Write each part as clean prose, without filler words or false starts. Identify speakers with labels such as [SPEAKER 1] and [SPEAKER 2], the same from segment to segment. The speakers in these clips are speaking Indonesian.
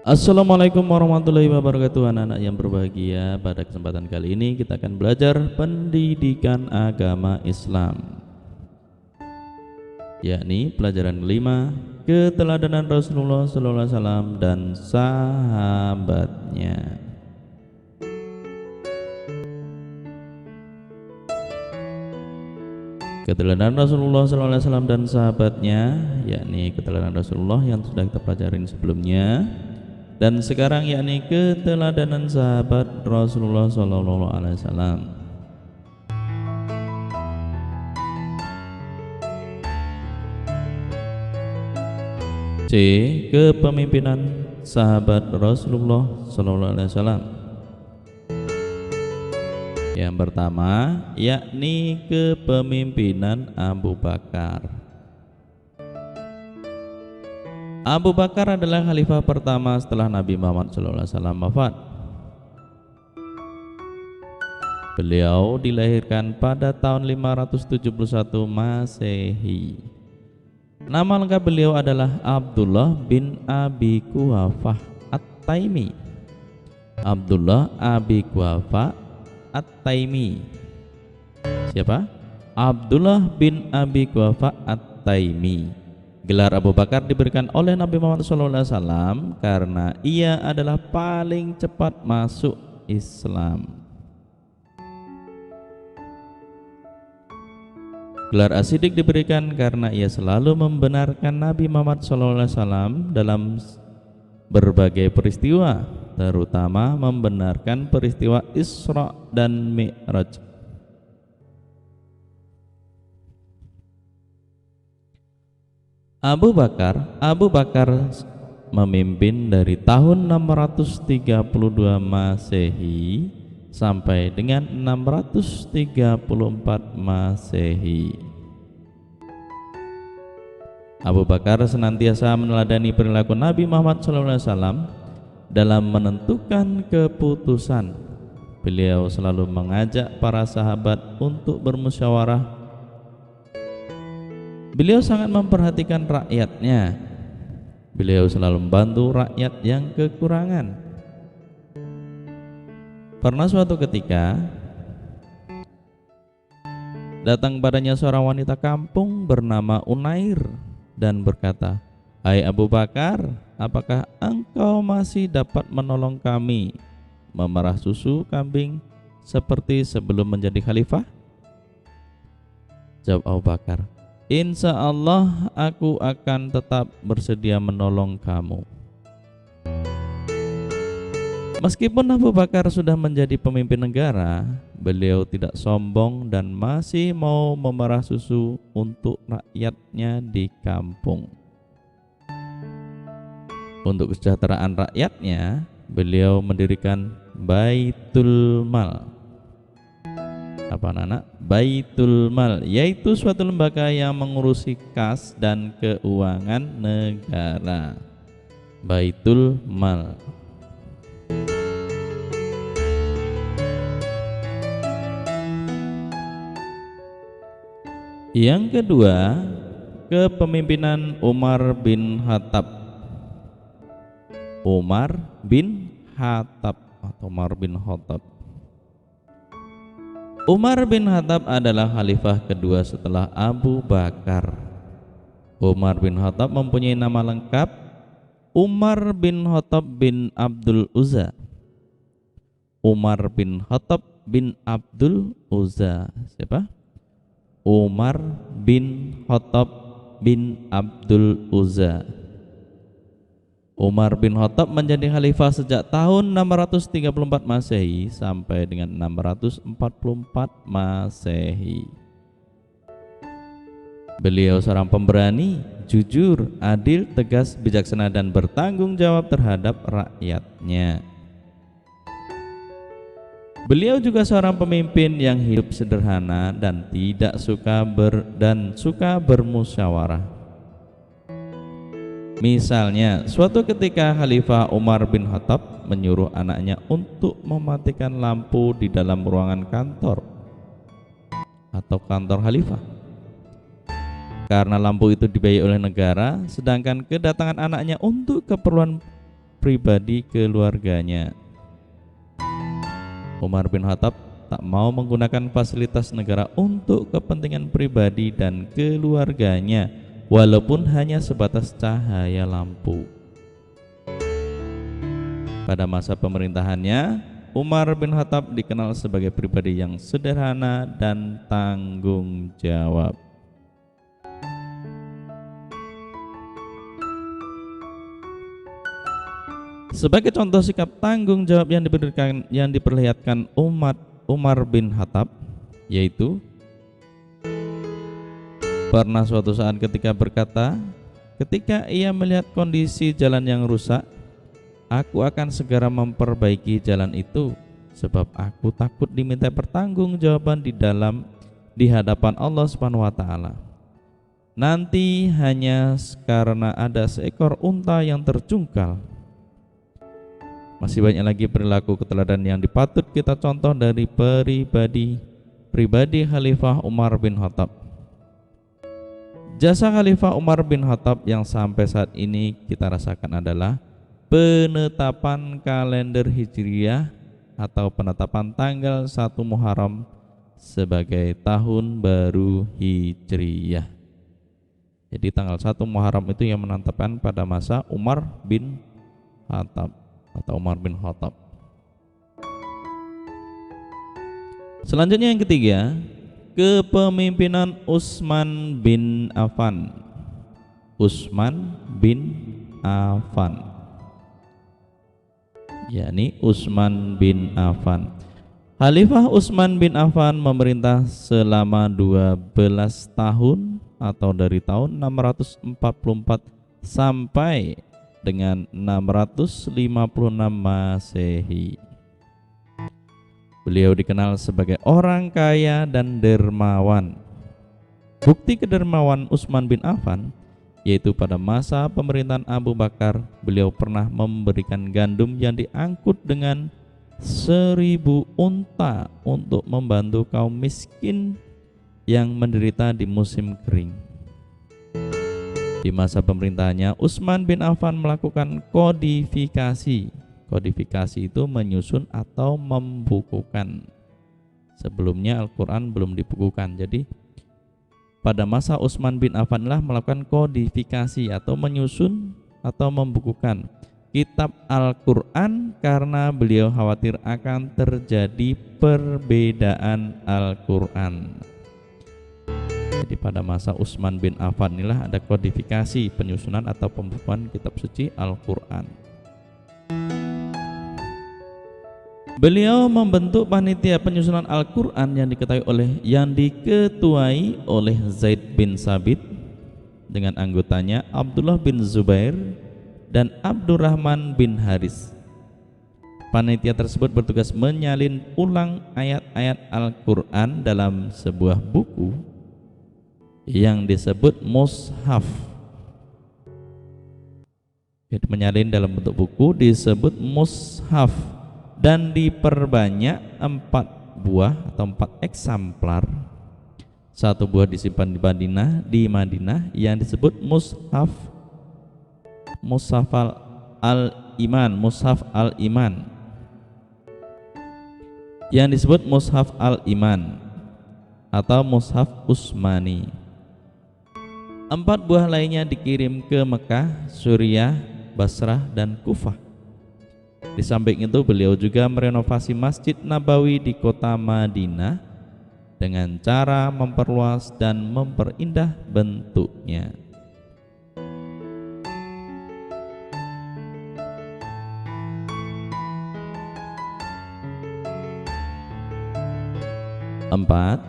[SPEAKER 1] Assalamualaikum warahmatullahi wabarakatuh, anak-anak yang berbahagia. Pada kesempatan kali ini kita akan belajar pendidikan agama Islam, yakni pelajaran kelima, keteladanan Rasulullah SAW dan sahabatnya. Keteladanan Rasulullah SAW dan sahabatnya, yakni keteladanan Rasulullah yang sudah kita pelajarin sebelumnya, dan sekarang yakni keteladanan sahabat Rasulullah SAW. C. Kepemimpinan sahabat Rasulullah SAW. Yang pertama yakni kepemimpinan Abu Bakar. Abu Bakar adalah khalifah pertama setelah Nabi Muhammad SAW wafat. Beliau dilahirkan pada tahun 571 Masehi. Nama lengkap beliau adalah Abdullah bin Abi Quhafah At-Taimi. Abdullah Abi Quhafah At-Taimi. Siapa? Abdullah bin Abi Quhafah At-Taimi. Gelar Abu Bakar diberikan oleh Nabi Muhammad SAW karena ia adalah paling cepat masuk Islam. Gelar As-Siddiq diberikan karena ia selalu membenarkan Nabi Muhammad SAW dalam berbagai peristiwa, terutama membenarkan peristiwa Isra dan Mi'raj. Abu Bakar memimpin dari tahun 632 Masehi sampai dengan 634 Masehi. Abu Bakar senantiasa meneladani perilaku Nabi Muhammad SAW dalam menentukan keputusan. Beliau selalu mengajak para sahabat untuk bermusyawarah. Beliau sangat memperhatikan rakyatnya. Beliau selalu membantu rakyat yang kekurangan. Pernah suatu ketika datang padanya seorang wanita kampung bernama Unair dan berkata, "Hai Abu Bakar, apakah engkau masih dapat menolong kami memerah susu kambing seperti sebelum menjadi khalifah?" Jawab Abu Bakar, "Insya Allah aku akan tetap bersedia menolong kamu." Meskipun Abu Bakar sudah menjadi pemimpin negara, beliau tidak sombong dan masih mau memerah susu untuk rakyatnya di kampung. Untuk kesejahteraan rakyatnya, beliau mendirikan Baitul Mal. Apa anak? Baitul Mal, yaitu suatu lembaga yang mengurusi kas dan keuangan negara. Baitul Mal. Yang kedua, kepemimpinan Umar bin Khattab. Umar bin Khattab atau Umar bin Khattab. Umar bin Khattab adalah khalifah kedua setelah Abu Bakar. Umar bin Khattab mempunyai nama lengkap Umar bin Khattab bin Abdul Uzza. Umar bin Khattab bin Abdul Uzza. Siapa? Umar bin Khattab bin Abdul Uzza. Umar bin Khattab menjadi khalifah sejak tahun 634 Masehi sampai dengan 644 Masehi. Beliau seorang pemberani, jujur, adil, tegas, bijaksana dan bertanggung jawab terhadap rakyatnya. Beliau juga seorang pemimpin yang hidup sederhana dan tidak suka bermusyawarah. Misalnya, suatu ketika Khalifah Umar bin Khattab menyuruh anaknya untuk mematikan lampu di dalam ruangan kantor atau kantor khalifah. Karena lampu itu dibiayai oleh negara, sedangkan kedatangan anaknya untuk keperluan pribadi keluarganya. Umar bin Khattab tak mau menggunakan fasilitas negara untuk kepentingan pribadi dan keluarganya, walaupun hanya sebatas cahaya lampu. Pada masa pemerintahannya, Umar bin Khattab dikenal sebagai pribadi yang sederhana dan tanggung jawab. Sebagai contoh sikap tanggung jawab yang diperlihatkan Umar bin Khattab, yaitu pernah suatu saat ketika berkata, ketika ia melihat kondisi jalan yang rusak, aku akan segera memperbaiki jalan itu, sebab aku takut diminta pertanggungjawaban di hadapan Allah Subhanahu wa taala. Nanti hanya karena ada seekor unta yang terjungkal. Masih banyak lagi perilaku keteladan yang dipatut kita contoh dari pribadi Khalifah Umar bin Khattab. Jasa Khalifah Umar bin Khattab yang sampai saat ini kita rasakan adalah penetapan kalender Hijriyah atau penetapan tanggal 1 Muharram sebagai tahun baru Hijriyah. Jadi tanggal 1 Muharram itu yang menetapkan pada masa Umar bin Khattab atau Umar bin Khattab. Selanjutnya yang ketiga, kepemimpinan Utsman bin Affan. Utsman bin Affan, yakni Utsman bin Affan. Khalifah Utsman bin Affan memerintah selama 12 tahun atau dari tahun 644 sampai dengan 656 Masehi. Beliau dikenal sebagai orang kaya dan dermawan. Bukti kedermawan Utsman bin Affan yaitu pada masa pemerintahan Abu Bakar, beliau pernah memberikan gandum yang diangkut dengan 1000 unta untuk membantu kaum miskin yang menderita di musim kering. Di masa pemerintahannya, Utsman bin Affan melakukan kodifikasi. Kodifikasi itu menyusun atau membukukan. Sebelumnya Al-Quran belum dibukukan. Jadi pada masa Utsman bin Affan lah melakukan kodifikasi atau menyusun atau membukukan kitab Al-Quran karena beliau khawatir akan terjadi perbedaan Al-Quran. Jadi pada masa Utsman bin Affan inilah ada kodifikasi, penyusunan atau pembukuan kitab suci Al-Quran. Beliau membentuk panitia penyusunan Al-Quran yang diketuai oleh Zaid bin Sabit dengan anggotanya Abdullah bin Zubair dan Abdurrahman bin Haris. Panitia tersebut bertugas menyalin ulang ayat-ayat Al-Quran dalam sebuah buku yang disebut mushaf. Jadi menyalin dalam bentuk buku disebut mushaf dan diperbanyak 4 buah atau 4 eksemplar. 1 buah disimpan di Madinah yang disebut mushaf al-Iman, mushaf al-Iman. Yang disebut mushaf al-Iman atau mushaf Utsmani. 4 buah lainnya dikirim ke Mekah, Suriah, Basrah, dan Kufah. Di samping itu beliau juga merenovasi Masjid Nabawi di kota Madinah dengan cara memperluas dan memperindah bentuknya. Empat,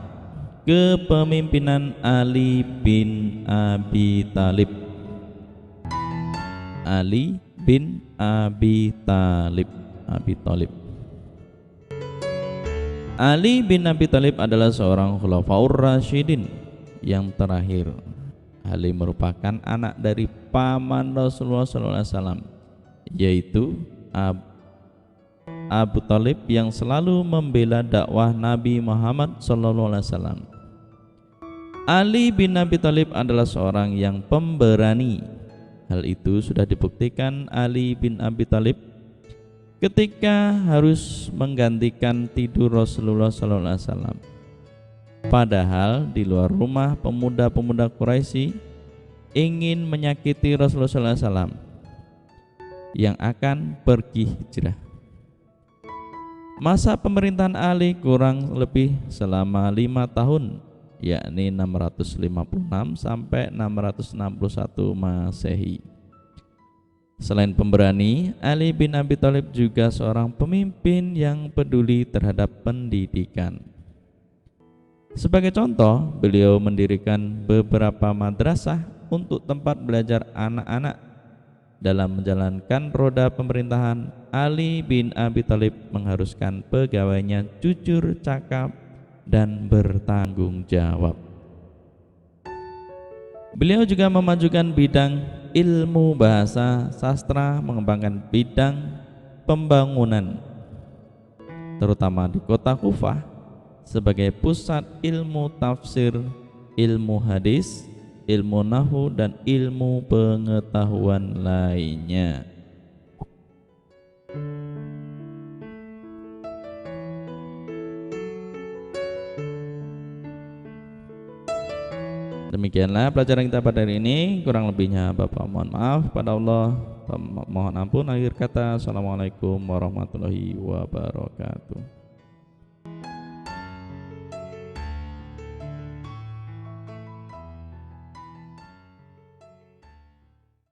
[SPEAKER 1] kepemimpinan Ali bin Abi Thalib. Ali bin Abi Thalib. Ali bin Abi Thalib adalah seorang khulafaur rasyidin yang terakhir. Ali merupakan anak dari paman Rasulullah SAW, yaitu Abu Thalib yang selalu membela dakwah Nabi Muhammad SAW. Ali bin Abi Thalib adalah seorang yang pemberani. Hal itu sudah dibuktikan Ali bin Abi Thalib ketika harus menggantikan tidur Rasulullah SAW. Padahal di luar rumah pemuda-pemuda Quraisy ingin menyakiti Rasulullah SAW yang akan pergi hijrah. Masa pemerintahan Ali kurang lebih selama 5 tahun, yakni 656 sampai 661 Masehi. Selain pemberani, Ali bin Abi Thalib juga seorang pemimpin yang peduli terhadap pendidikan. Sebagai contoh, beliau mendirikan beberapa madrasah untuk tempat belajar anak-anak. Dalam menjalankan roda pemerintahan, Ali bin Abi Thalib mengharuskan pegawainya jujur, cakap, dan bertanggung jawab. Beliau juga memajukan bidang ilmu bahasa sastra, mengembangkan bidang pembangunan, terutama di kota Kufah sebagai pusat ilmu tafsir, ilmu hadis, ilmu nahwu, dan ilmu pengetahuan lainnya. Demikianlah pelajaran kita pada hari ini. Kurang lebihnya Bapak mohon maaf pada Allah, mohon ampun. Akhir kata, assalamualaikum warahmatullahi wabarakatuh.